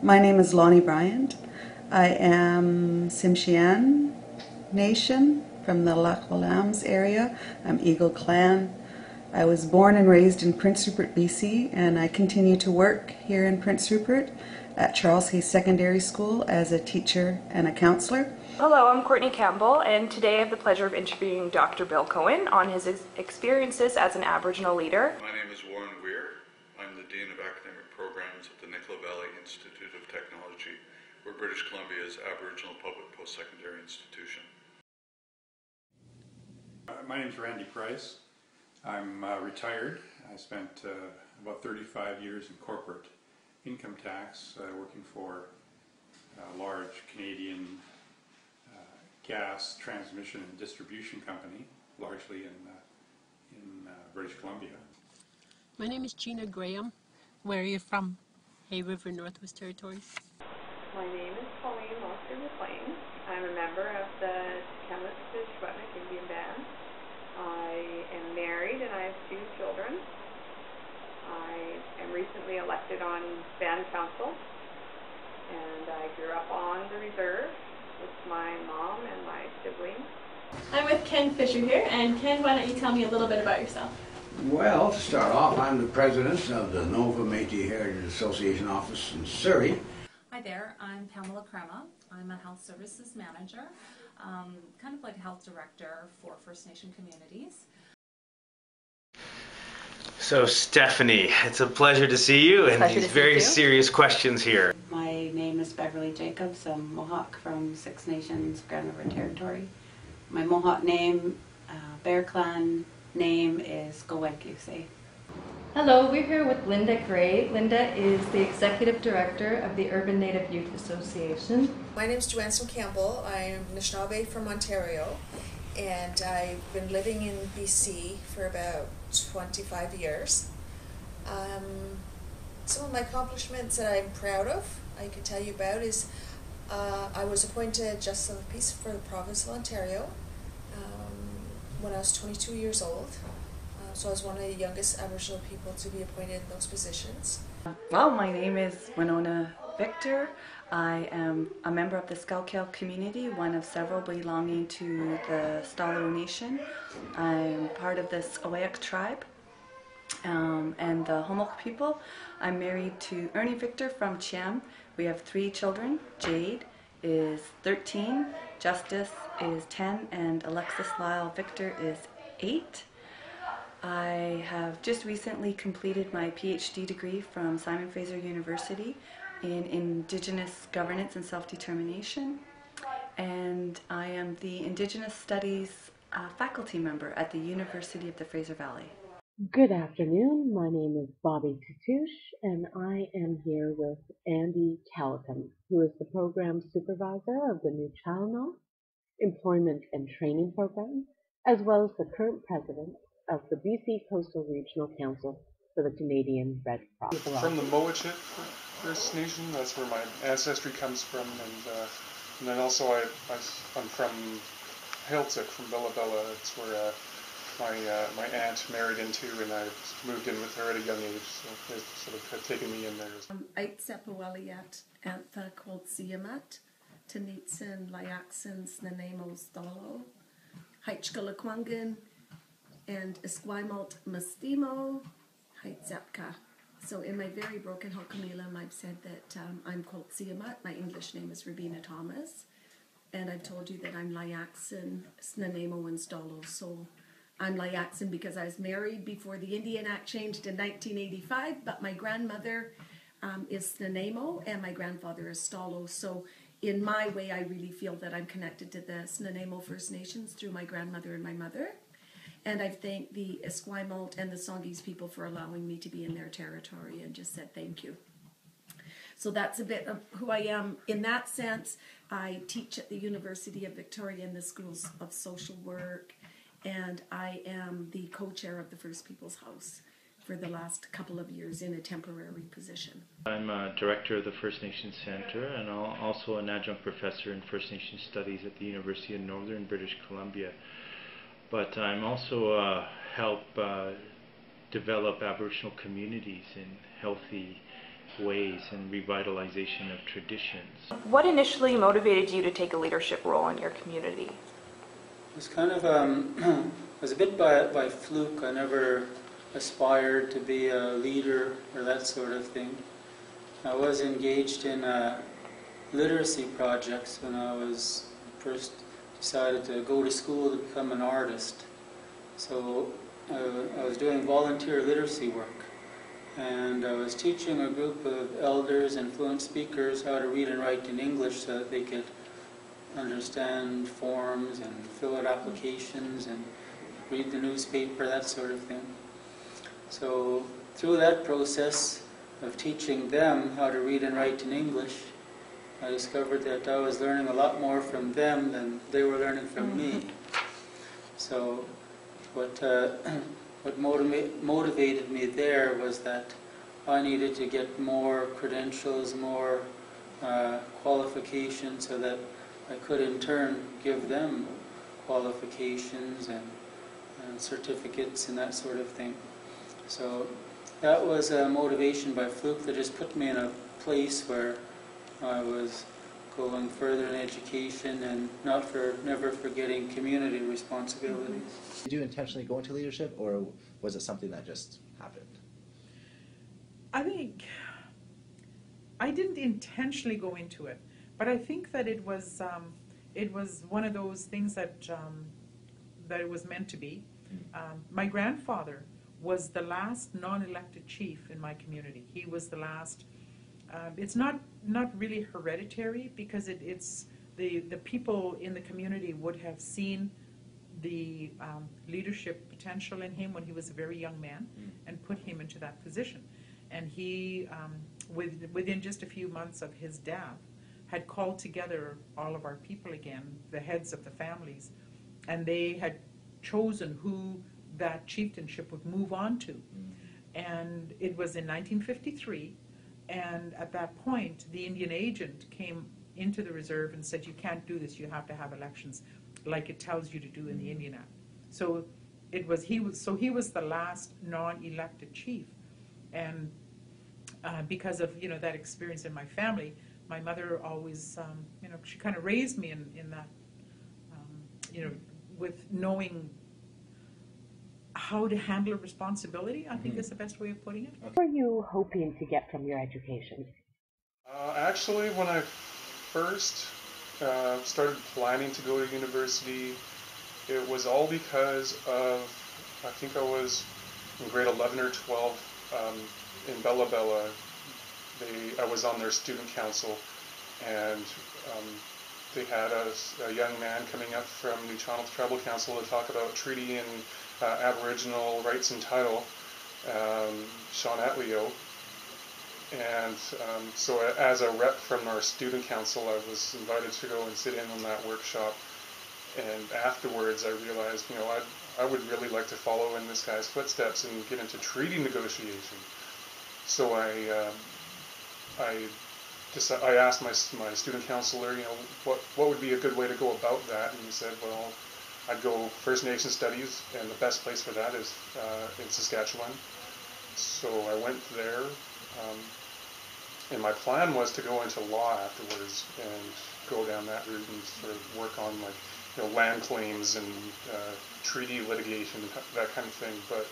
My name is Lonnie Bryant. I am Tsimshian Nation from the Lac Walams area. I'm Eagle Clan. I was born and raised in Prince Rupert, BC, and I continue to work here in Prince Rupert at Charles Hayes Secondary School as a teacher and a counselor. Hello, I'm Courtney Campbell, and today I have the pleasure of interviewing Dr. Bill Cohen on his experiences as an Aboriginal leader. My name is Warren Weir. I'm the Dean of Academic Programs at the Nicola Valley Institute of Technology. We're British Columbia's Aboriginal public post-secondary institution. My name is Randy Price. I'm retired. I spent about 35 years in corporate income tax, working for a large Canadian gas transmission and distribution company, largely in British Columbia. My name is Gina Graham. Where are you from? Hay River, Northwest Territories. My name is Pauline Oscar McLean. I'm a member of the Kamloops-Secwépemc Indian Band. I am married and I have 2 children. I am recently elected on band council, and I grew up on the reserve with my mom and my siblings. I'm with Ken Fisher here, and Ken, why don't you tell me a little bit about yourself? Well, to start off, I'm the president of the Nova Métis Heritage Association office in Surrey. Hi there, I'm Pamela Crema. I'm a health services manager, kind of like health director for First Nation communities. So Stephanie, it's a pleasure to see you and these very serious questions here. My name is Beverly Jacobs. I'm Mohawk from Six Nations, Grand River Territory. My Mohawk name, Bear Clan name is Gowek-Yusei. Hello, we're here with Linda Gray. Linda is the Executive Director of the Urban Native Youth Association. My name is Joanne Campbell. I'm Anishinaabe from Ontario, and I've been living in BC for about 25 years. Some of my accomplishments that I'm proud of, I can tell you about, is I was appointed Justice of the Peace for the province of Ontario when I was 22 years old. So I was one of the youngest Aboriginal people to be appointed in those positions. Well, my name is Winona Victor. I am a member of the Skalkell community, one of several belonging to the Stalo Nation. I'm part of the Skawayak tribe and the Homok people. I'm married to Ernie Victor from Chiem. We have 3 children. Jade is 13, Justice is 10, and Alexis Lyle Victor is 8. I have just recently completed my PhD degree from Simon Fraser University in Indigenous Governance and Self-Determination, and I am the Indigenous Studies faculty member at the University of the Fraser Valley. Good afternoon, my name is Bobby Tatouche, and I am here with Andy Callaghan, who is the Program Supervisor of the New Chilno Employment and Training Program, as well as the current President of the BC Coastal Regional Council for the Canadian Red Cross. From the Mowatchit First Nation, that's where my ancestry comes from, and then also I'm from Hiltic, from Bella Bella. It's where my aunt married into, and I moved in with her at a young age, so they sort of have taken me in there. Aitzepawaliat Antha called Siamat, Tanitsin, Layaksin, Snanemos Dolo, Heichkalakwangin, and Esquimalt Mastimo, Heitzepka. So in my very broken Hokomilam, I've said that I'm called Siamat. My English name is Rabina Thomas. And I've told you that I'm Layaksin, Snanemo, and Stolo. So I'm Layaksin because I was married before the Indian Act changed in 1985, but my grandmother is Snanemo and my grandfather is Stolo. So in my way, I really feel that I'm connected to the Snanemo First Nations through my grandmother and my mother. And I've thanked the Esquimalt and the Songhees people for allowing me to be in their territory and just said thank you. So that's a bit of who I am in that sense. I teach at the University of Victoria in the Schools of Social Work, and I am the co-chair of the First People's House for the last couple of years in a temporary position. I'm a director of the First Nations Centre and also an adjunct professor in First Nations Studies at the University of Northern British Columbia. But I'm also help develop Aboriginal communities in healthy ways and revitalization of traditions. What initially motivated you to take a leadership role in your community? It was kind of, it was a bit by fluke. I never aspired to be a leader or that sort of thing. I was engaged in literacy projects when I was first decided to go to school to become an artist. So I was doing volunteer literacy work, and I was teaching a group of elders and fluent speakers how to read and write in English so that they could understand forms and fill out applications and read the newspaper, that sort of thing. So through that process of teaching them how to read and write in English, I discovered that I was learning a lot more from them than they were learning from me. So what motivated me there was that I needed to get more credentials, more qualifications, so that I could in turn give them qualifications and certificates and that sort of thing. So that was a motivation by fluke that just put me in a place where I was going further in education and never forgetting community responsibilities. Did you intentionally go into leadership, or was it something that just happened? I think I didn't intentionally go into it, but I think that it was one of those things that it was meant to be. My grandfather was the last non-elected chief in my community. He was the last. It's not really hereditary, because it's the people in the community would have seen the leadership potential in him when he was a very young man and put him into that position. And he, within just a few months of his death, had called together all of our people again, the heads of the families, and they had chosen who that chieftainship would move on to. And it was in 1953, and at that point the Indian agent came into the reserve and said, you can't do this, you have to have elections like it tells you to do in the Indian Act. So he was the last non-elected chief. And because of that experience in my family, my mother always she kind of raised me in that with knowing how to handle a responsibility, I think is the best way of putting it. What are you hoping to get from your education? Actually, when I first started planning to go to university, it was all because of, I think I was in grade 11 or 12 in Bella Bella. I was on their student council, and they had a young man coming up from New Channel Tribal Council to talk about treaty and Aboriginal rights and title, Sean Atleo. And so as a rep from our student council, I was invited to go and sit in on that workshop. And afterwards I realized, I would really like to follow in this guy's footsteps and get into treaty negotiation. So I asked my student counselor, what would be a good way to go about that, and he said, well, I'd go First Nation Studies, and the best place for that is in Saskatchewan. So I went there, and my plan was to go into law afterwards and go down that route and sort of work on land claims and treaty litigation, that kind of thing. But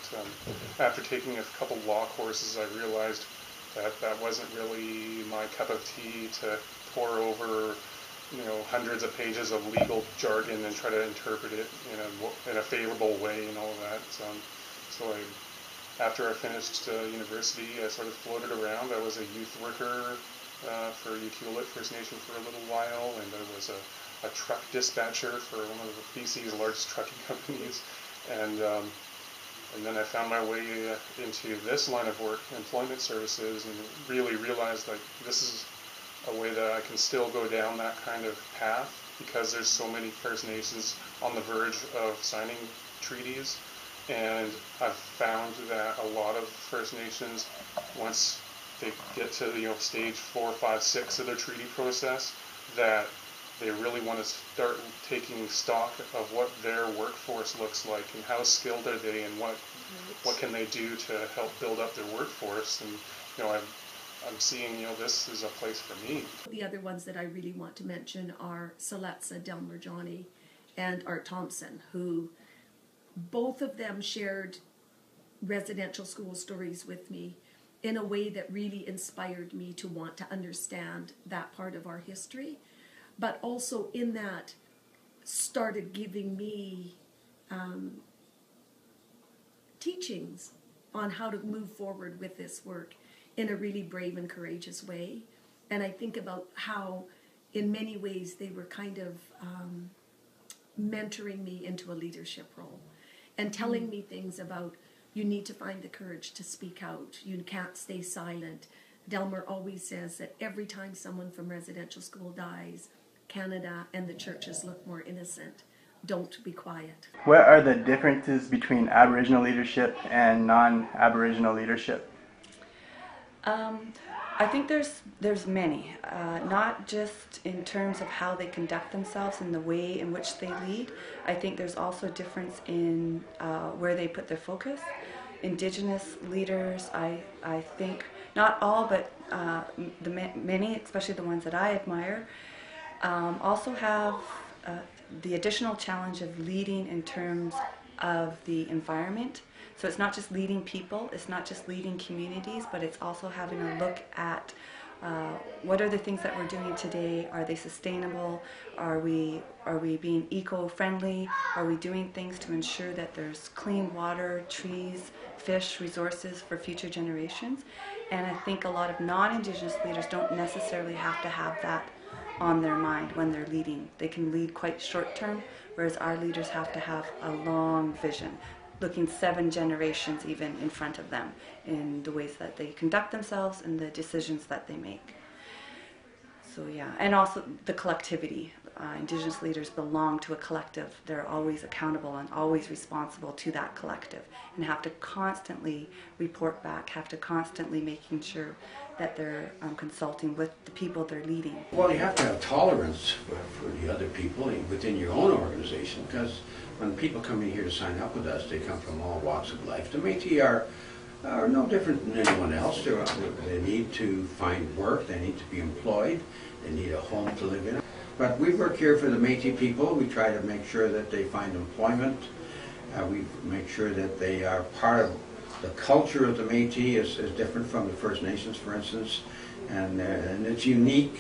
after taking a couple law courses, I realized that wasn't really my cup of tea to pour over hundreds of pages of legal jargon and try to interpret it in a favorable way and all that. So after I finished university, I sort of floated around. I was a youth worker for Ucluelet First Nation for a little while, and I was a truck dispatcher for one of the BC's largest trucking companies. And then I found my way into this line of work, employment services, and really realized this is a way that I can still go down that kind of path, because there's so many First Nations on the verge of signing treaties. And I've found that a lot of First Nations, once they get to stage 4, 5, 6 of their treaty process, that they really want to start taking stock of what their workforce looks like and how skilled are they and what can they do to help build up their workforce. And I'm seeing, this is a place for me. The other ones that I really want to mention are Saletza, Delmer Johnny, and Art Thompson, who both of them shared residential school stories with me in a way that really inspired me to want to understand that part of our history, but also in that started giving me teachings on how to move forward with this work in a really brave and courageous way. And I think about how in many ways they were kind of mentoring me into a leadership role and telling me things about, you need to find the courage to speak out, you can't stay silent. Delmer always says that every time someone from residential school dies, Canada and the churches look more innocent. Don't be quiet. What are the differences between Aboriginal leadership and non-Aboriginal leadership? I think there's many, not just in terms of how they conduct themselves and the way in which they lead. I think there's also a difference in where they put their focus. Indigenous leaders, I think, not all, but many, especially the ones that I admire, also have the additional challenge of leading in terms of the environment. So it's not just leading people, it's not just leading communities, but it's also having a look at what are the things that we're doing today? Are they sustainable? Are we being eco-friendly? Are we doing things to ensure that there's clean water, trees, fish, resources for future generations? And I think a lot of non-Indigenous leaders don't necessarily have to have that on their mind when they're leading. They can lead quite short-term, whereas our leaders have to have a long vision, looking 7 generations even in front of them in the ways that they conduct themselves and the decisions that they make. So yeah, and also the collectivity. Indigenous leaders belong to a collective. They're always accountable and always responsible to that collective and have to constantly report back, have to constantly making sure that they're consulting with the people they're leading. Well, you have to have tolerance for the other people within your own organization, because when people come in here to sign up with us, they come from all walks of life. The Métis are no different than anyone else. They need to find work, they need to be employed, they need a home to live in. But we work here for the Métis people. We try to make sure that they find employment. We make sure that they are part of the culture of the Métis is different from the First Nations, for instance, and it's unique.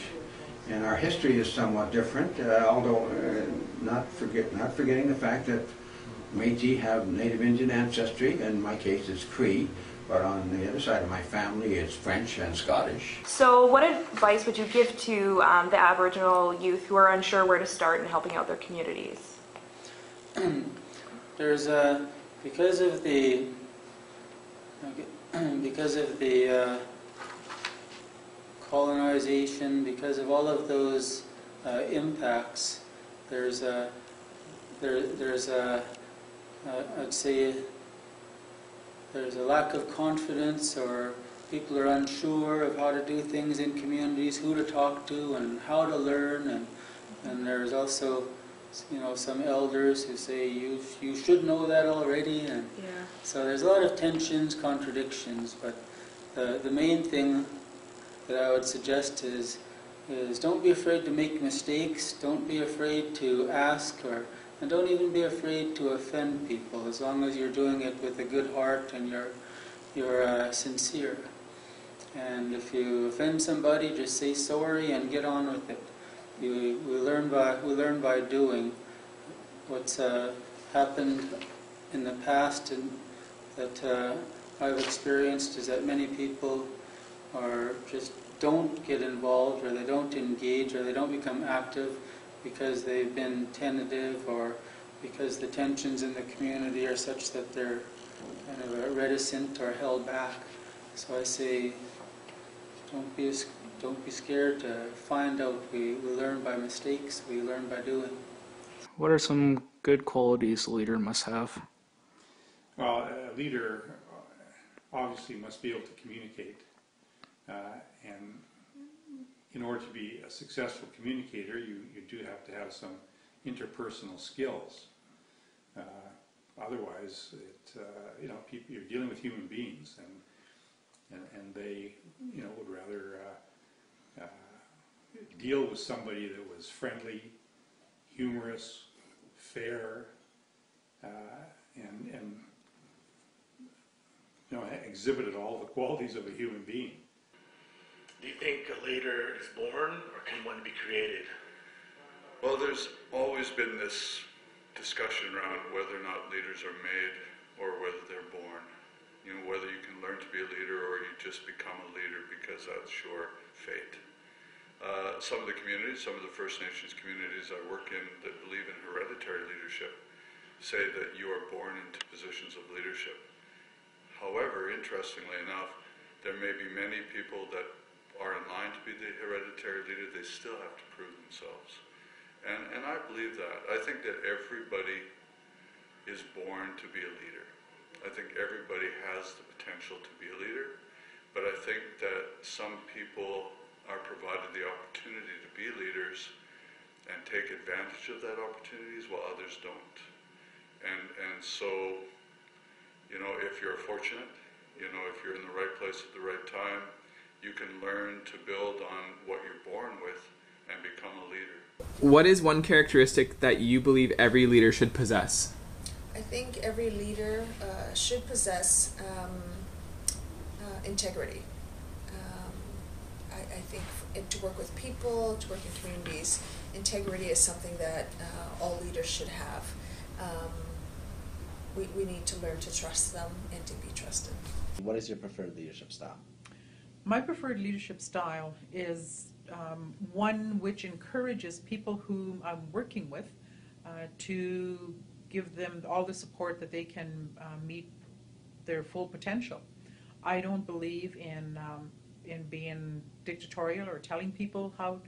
And our history is somewhat different, although not forgetting the fact that Métis have Native Indian ancestry. In my case, it's Cree, but on the other side of my family, it's French and Scottish. So what advice would you give to the Aboriginal youth who are unsure where to start in helping out their communities? There's because of the colonization, because of all of those impacts, there's I'd say there's a lack of confidence, or people are unsure of how to do things in communities, who to talk to and how to learn, and there's also some elders who say you should know that already, and so there's a lot of tensions, contradictions, but the main thing that I would suggest is don't be afraid to make mistakes, don't be afraid to ask, and don't even be afraid to offend people, as long as you're doing it with a good heart and you're sincere. And if you offend somebody, just say sorry and get on with it. We learn by doing. What's happened in the past and that I've experienced is that many people don't get involved, or they don't engage, or they don't become active because they've been tentative, or because the tensions in the community are such that they're kind of reticent or held back. So I say, don't be scared to find out. We learn by mistakes, we learn by doing. What are some good qualities a leader must have? Well, a leader obviously must be able to communicate, and in order to be a successful communicator, you do have to have some interpersonal skills. Otherwise, you're dealing with human beings, and they, would rather deal with somebody that was friendly, humorous, fair, and exhibited all the qualities of a human being. Do you think a leader is born, or can one be created? Well, there's always been this discussion around whether or not leaders are made or whether they're born. Whether you can learn to be a leader or you just become a leader because that's your fate. Some of the communities, some of the First Nations communities I work in that believe in hereditary leadership say that you are born into positions of leadership. However, interestingly enough, there may be many people that are in line to be the hereditary leader. They still have to prove themselves. And I believe that. I think that everybody is born to be a leader. I think everybody has the potential to be a leader, but I think that some people are provided the opportunity to be leaders and take advantage of that opportunities while others don't. And so, if you're fortunate, if you're in the right place at the right time, you can learn to build on what you're born with and become a leader. What is one characteristic that you believe every leader should possess? I think every leader should possess integrity. I think to work with people, to work in communities, integrity is something that all leaders should have. We need to learn to trust them and to be trusted. What is your preferred leadership style? My preferred leadership style is one which encourages people whom I'm working with to give them all the support that they can meet their full potential. I don't believe in being dictatorial or telling people how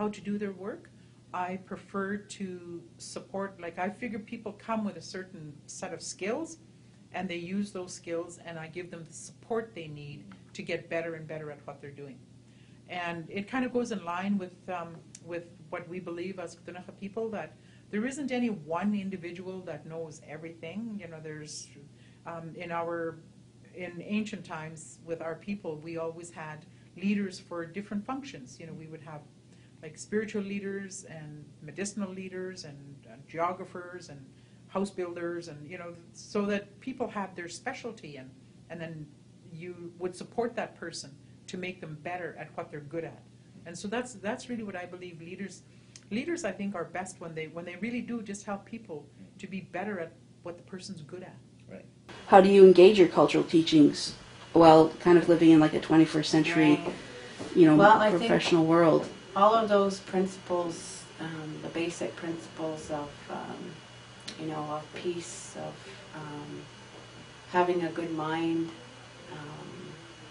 to do their work. I prefer to support, I figure people come with a certain set of skills and they use those skills and I give them the support they need to get better and better at what they're doing. And it kind of goes in line with what we believe as Ktunaxa people, that there isn't any one individual that knows everything. There's in ancient times with our people, we always had leaders for different functions. We would have spiritual leaders and medicinal leaders and geographers and house builders, and so that people had their specialty, and then you would support that person to make them better at what they're good at. And so that's really what I believe leaders I think are best when they really do just help people to be better at what the person's good at. Right. How do you engage your cultural teachings while kind of living in a 21st century, professional world? All of those principles, the basic principles of peace, of having a good mind,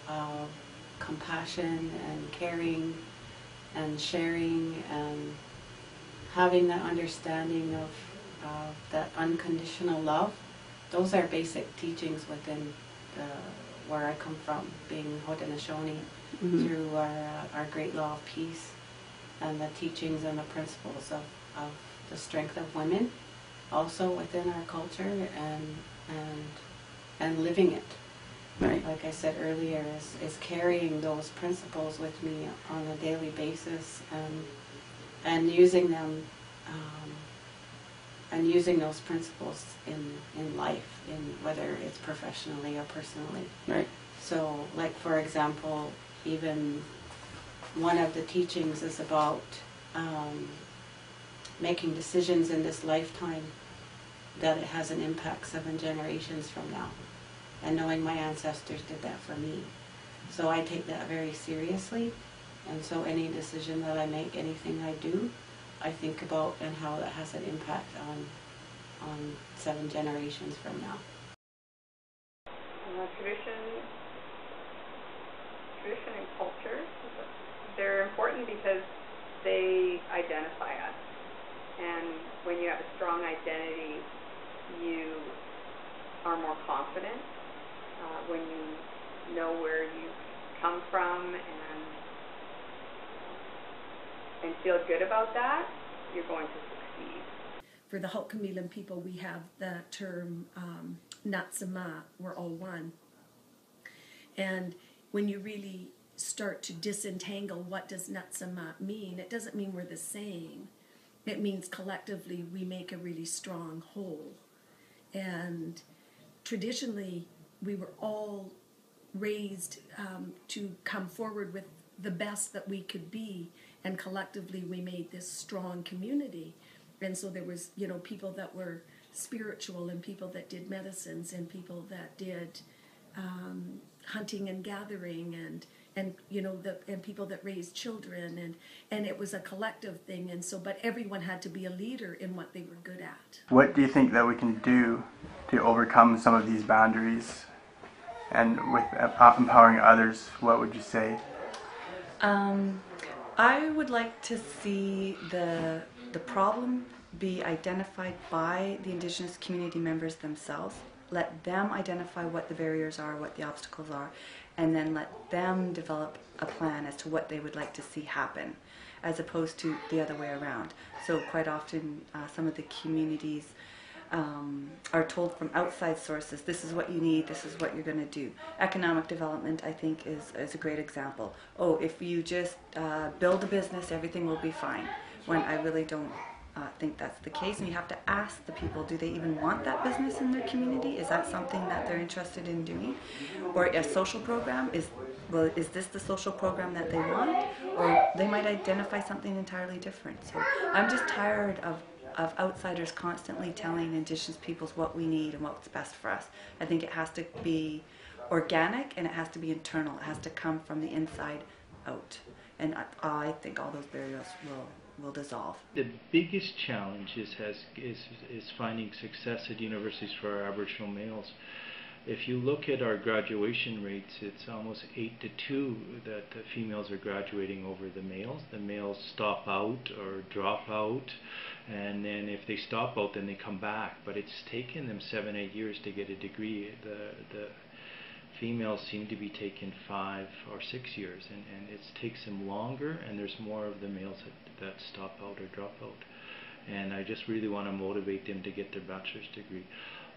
of compassion and caring and sharing and having that understanding of that unconditional love, those are basic teachings within where I come from, being Haudenosaunee, through our great law of peace and the teachings and the principles of the strength of women also within our culture and living it. Right. Like I said earlier, is carrying those principles with me on a daily basis and using them and using those principles in life, in whether it's professionally or personally. Right. So, for example, even one of the teachings is about making decisions in this lifetime that it has an impact 7 generations from now. And knowing my ancestors did that for me. So I take that very seriously. And so any decision that I make, anything I do, I think about and how that has an impact on 7 generations from now. Tradition and culture, they're important because they identify us. And when you have a strong identity, you are more confident. When you know where you come from and feel good about that, you're going to succeed. For the Halkamilan people, we have the term Natsama, we're all one. And when you really start to disentangle what does Natsamat mean, it doesn't mean we're the same. It means collectively we make a really strong whole. And traditionally, we were all raised to come forward with the best that we could be, and collectively we made this strong community. And so there was, you know, people that were spiritual, and people that did medicines, and people that did hunting and gathering, and you know, and people that raised children, and it was a collective thing. And so, but everyone had to be a leader in what they were good at. What do you think that we can do to overcome some of these boundaries? And with empowering others, what would you say? I would like to see the problem be identified by the Indigenous community members themselves. Let them identify what the barriers are, what the obstacles are, and then let them develop a plan as to what they would like to see happen, as opposed to the other way around. So quite often some of the communities are told from outside sources, this is what you need, this is what you're going to do. Economic development, I think, is a great example. Oh, if you just build a business, everything will be fine. When I really don't think that's the case. And you have to ask the people, do they even want that business in their community? Is that something that they're interested in doing? Or a social program, is this the social program that they want? Or they might identify something entirely different. So I'm just tired of outsiders constantly telling Indigenous peoples what we need and what's best for us. I think it has to be organic, and it has to be internal. It has to come from the inside out. And I think all those barriers will dissolve. The biggest challenge is finding success at universities for our Aboriginal males. If you look at our graduation rates, it's almost 8 to 2 that the females are graduating over the males. The males stop out or drop out, and then if they stop out, then they come back. But it's taken them 7-8 years to get a degree. The females seem to be taking 5 or 6 years, and it takes them longer, and there's more of the males that stop out or drop out. And I just really want to motivate them to get their bachelor's degree.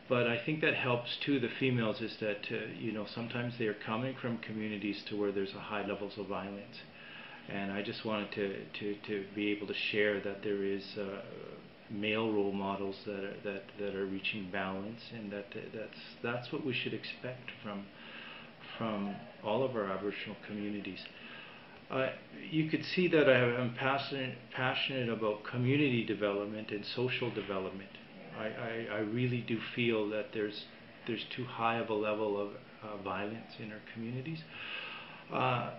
But I think that helps too, the females, is that you know, sometimes they are coming from communities to where there's a high levels of violence. And I just wanted to be able to share that there is male role models that are reaching balance, and that's what we should expect from all of our Aboriginal communities. You could see that I'm passionate about community development and social development. I really do feel that there's too high of a level of violence in our communities.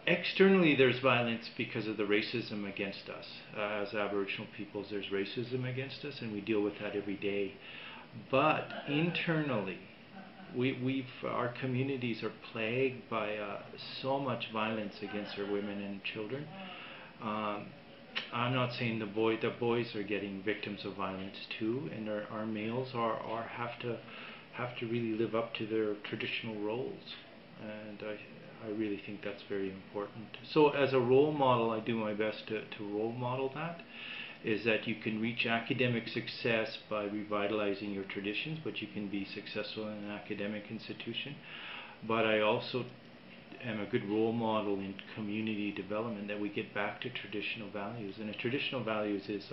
Externally, there's violence because of the racism against us. As Aboriginal peoples, there's racism against us, and we deal with that every day. But internally, our communities are plagued by so much violence against our women and children. I'm not saying the boys are getting victims of violence too, and our males have to really live up to their traditional roles, and I really think that's very important. So as a role model, I do my best to role model that. Is that you can reach academic success by revitalizing your traditions, but you can be successful in an academic institution. But I also am a good role model in community development, that we get back to traditional values. And the traditional values is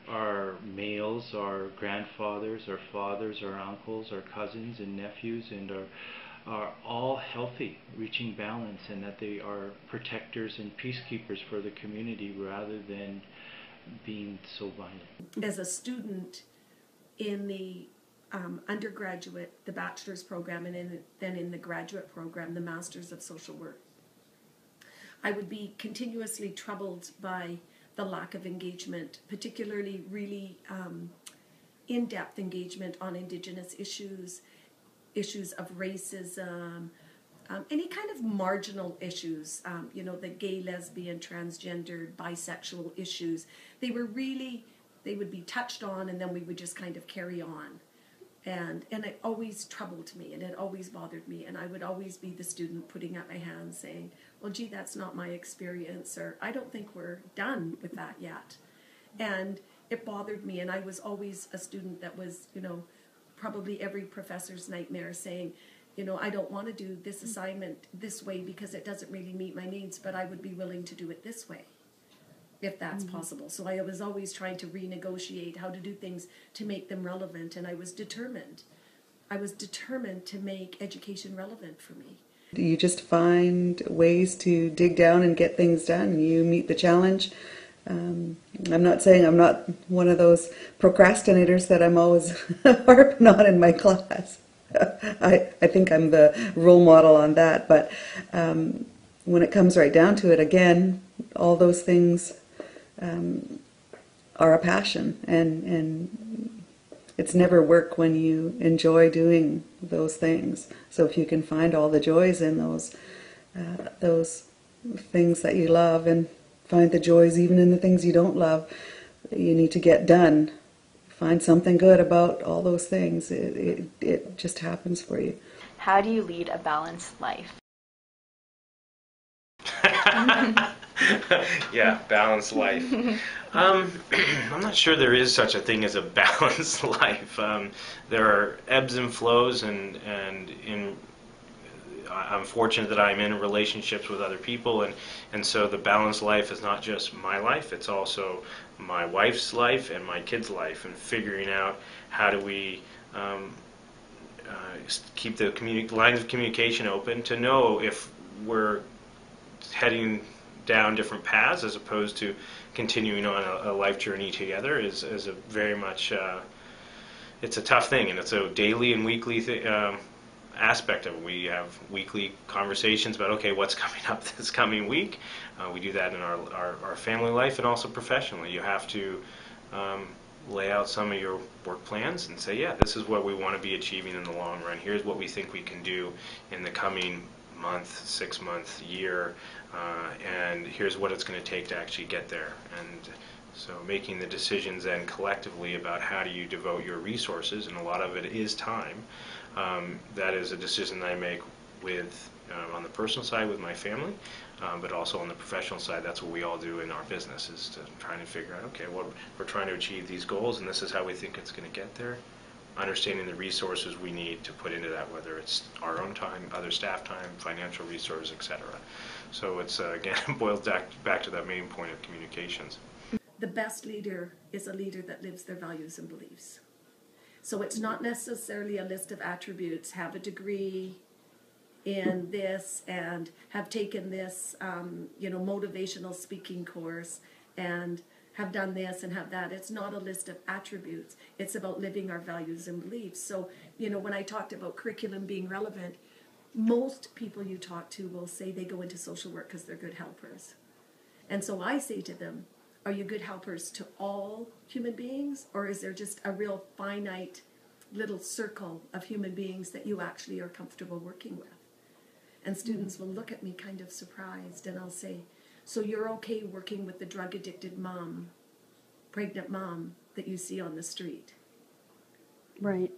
our males, our grandfathers, our fathers, our uncles, our cousins and nephews, and are all healthy, reaching balance, and that they are protectors and peacekeepers for the community rather than being so violent. As a student in the undergraduate, the bachelor's program, and then in the graduate program, the Masters of Social Work, I would be continuously troubled by the lack of engagement, particularly really in-depth engagement on Indigenous issues of racism, any kind of marginal issues, you know, the gay, lesbian, transgendered, bisexual issues. They would be touched on, and then we would just kind of carry on. And it always troubled me, and it always bothered me, and I would always be the student putting up my hand saying, well, gee, that's not my experience, or I don't think we're done with that yet. And it bothered me, and I was always a student that was, you know, probably every professor's nightmare, saying, You know, I don't want to do this assignment this way because it doesn't really meet my needs, but I would be willing to do it this way, if that's possible. So I was always trying to renegotiate how to do things to make them relevant, and I was determined. I was determined to make education relevant for me. You just find ways to dig down and get things done. You meet the challenge. I'm not saying I'm not one of those procrastinators that I'm always harping on in my class. I think I'm the role model on that, but when it comes right down to it, again, all those things are a passion, and it's never work when you enjoy doing those things. So if you can find all the joys in those things that you love, and find the joys even in the things you don't love, you need to get done. Find something good about all those things. It just happens for you. How do you lead a balanced life? Yeah, balanced life. I'm not sure there is such a thing as a balanced life. There are ebbs and flows, and I'm fortunate that I'm in relationships with other people, and so the balanced life is not just my life, it's also my wife's life and my kids' life, and figuring out how do we keep the lines of communication open to know if we're heading down different paths as opposed to continuing on a life journey together is a very much it's a tough thing, and it's a daily and weekly aspect of it. We have weekly conversations about, okay, what's coming up this coming week. We do that in our family life and also professionally. You have to lay out some of your work plans and say, yeah, this is what we want to be achieving in the long run. Here's what we think we can do in the coming month, 6 month, year, and here's what it's going to take to actually get there. And so making the decisions then collectively about how do you devote your resources, and a lot of it is time. That is a decision that I make with on the personal side with my family, but also on the professional side. That's what we all do in our business, is to trying to figure out, okay, well, we're trying to achieve these goals, and this is how we think it's going to get there. Understanding the resources we need to put into that, whether it's our own time, other staff time, financial resources, etc. So it's again boils back to that main point of communications. The best leader is a leader that lives their values and beliefs. So it's not necessarily a list of attributes, have a degree in this and have taken this, motivational speaking course and have done this and have that. It's not a list of attributes. It's about living our values and beliefs. So, when I talked about curriculum being relevant, most people you talk to will say they go into social work because they're good helpers. And so I say to them, are you good helpers to all human beings, or is there just a real finite little circle of human beings that you actually are comfortable working with? And students will look at me kind of surprised, and I'll say, so you're okay working with the drug-addicted mom, pregnant mom that you see on the street? Right.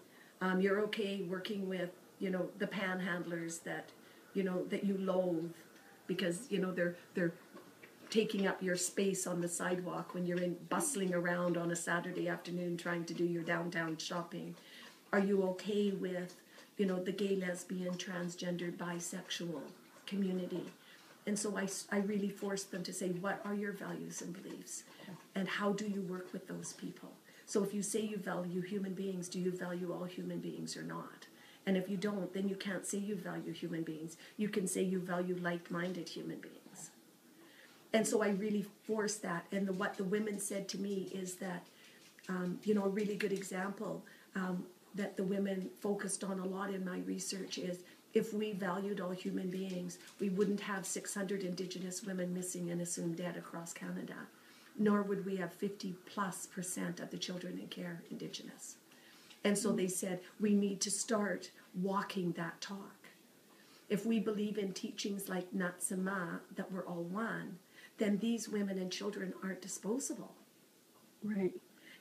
You're okay working with, the panhandlers that you loathe because, they're taking up your space on the sidewalk when you're bustling around on a Saturday afternoon trying to do your downtown shopping. Are you okay with, the gay, lesbian, transgender, bisexual community? And so I really forced them to say, what are your values and beliefs? And how do you work with those people? So if you say you value human beings, do you value all human beings or not? And if you don't, then you can't say you value human beings. You can say you value like-minded human beings. And so I really forced that. And what the women said to me is that, a really good example that the women focused on a lot in my research is, if we valued all human beings, we wouldn't have 600 Indigenous women missing and assumed dead across Canada, nor would we have 50+% of the children in care Indigenous. And so they said, we need to start walking that talk. If we believe in teachings like Natsima, that we're all one, then these women and children aren't disposable. Right.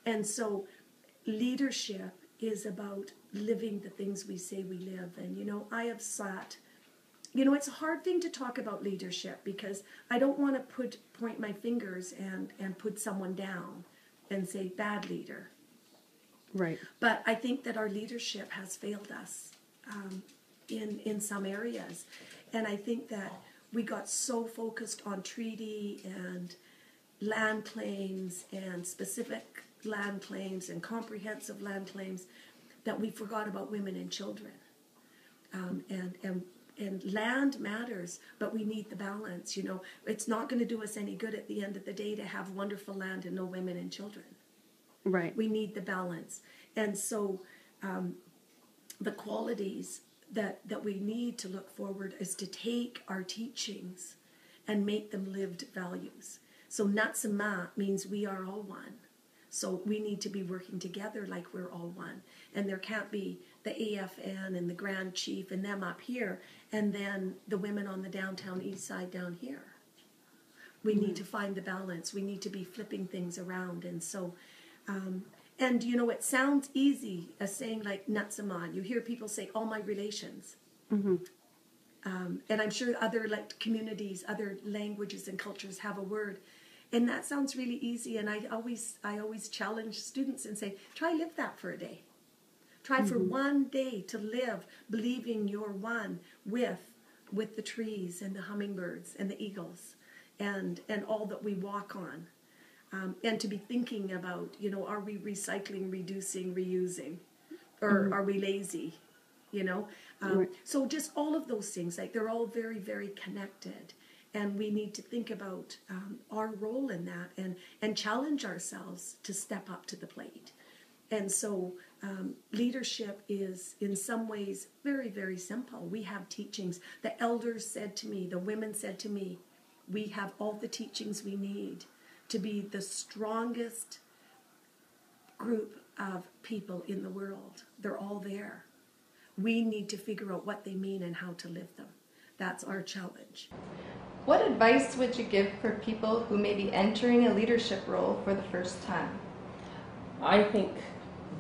And so leadership is about living the things we say we live. And, I have sat, it's a hard thing to talk about leadership because I don't want to point my fingers and put someone down and say, bad leader. Right. But I think that our leadership has failed us. in some areas. And I think that we got so focused on treaty and land claims and specific land claims and comprehensive land claims that we forgot about women and children. And land matters, but we need the balance. You know, it's not going to do us any good at the end of the day to have wonderful land and no women and children. Right. We need the balance. And so the qualities that we need to look forward is to take our teachings and make them lived values. So Natsama means we are all one. So we need to be working together like we're all one. And there can't be the AFN and the Grand Chief and them up here and then the women on the downtown east side down here. We need to find the balance. We need to be flipping things around. And so, and you know, it sounds easy as saying like Natsaman. You hear people say, all my relations. Mm-hmm. And I'm sure other like communities, other languages and cultures have a word. And that sounds really easy. And I always challenge students and say, try live that for a day. Try for one day to live believing you're one with the trees and the hummingbirds and the eagles and all that we walk on. And to be thinking about, you know, are we recycling, reducing, reusing? Or are we lazy? You know? So just all of those things, like they're all very, very connected. And we need to think about our role in that and challenge ourselves to step up to the plate. And so leadership is in some ways very, very simple. We have teachings. The elders said to me, the women said to me, we have all the teachings we need to be the strongest group of people in the world. They're all there. We need to figure out what they mean and how to live them. That's our challenge. What advice would you give for people who may be entering a leadership role for the first time? I think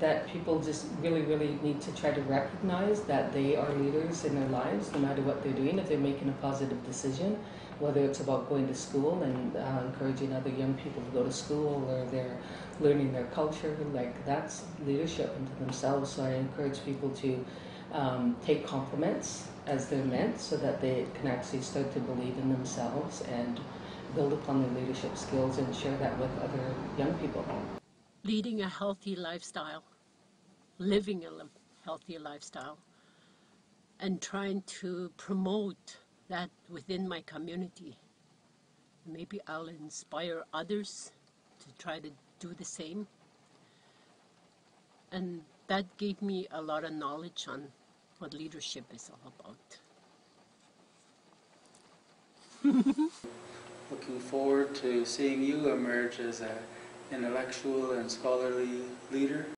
that people just really, really need to try to recognize that they are leaders in their lives, no matter what they're doing. If they're making a positive decision, whether it's about going to school and encouraging other young people to go to school, or they're learning their culture, like that's leadership into themselves. So I encourage people to take compliments as they're meant, so that they can actually start to believe in themselves and build upon their leadership skills and share that with other young people. Leading a healthy lifestyle, living a healthy lifestyle, and trying to promote that within my community. Maybe I'll inspire others to try to do the same. And that gave me a lot of knowledge on what leadership is all about. Looking forward to seeing you emerge as an intellectual and scholarly leader.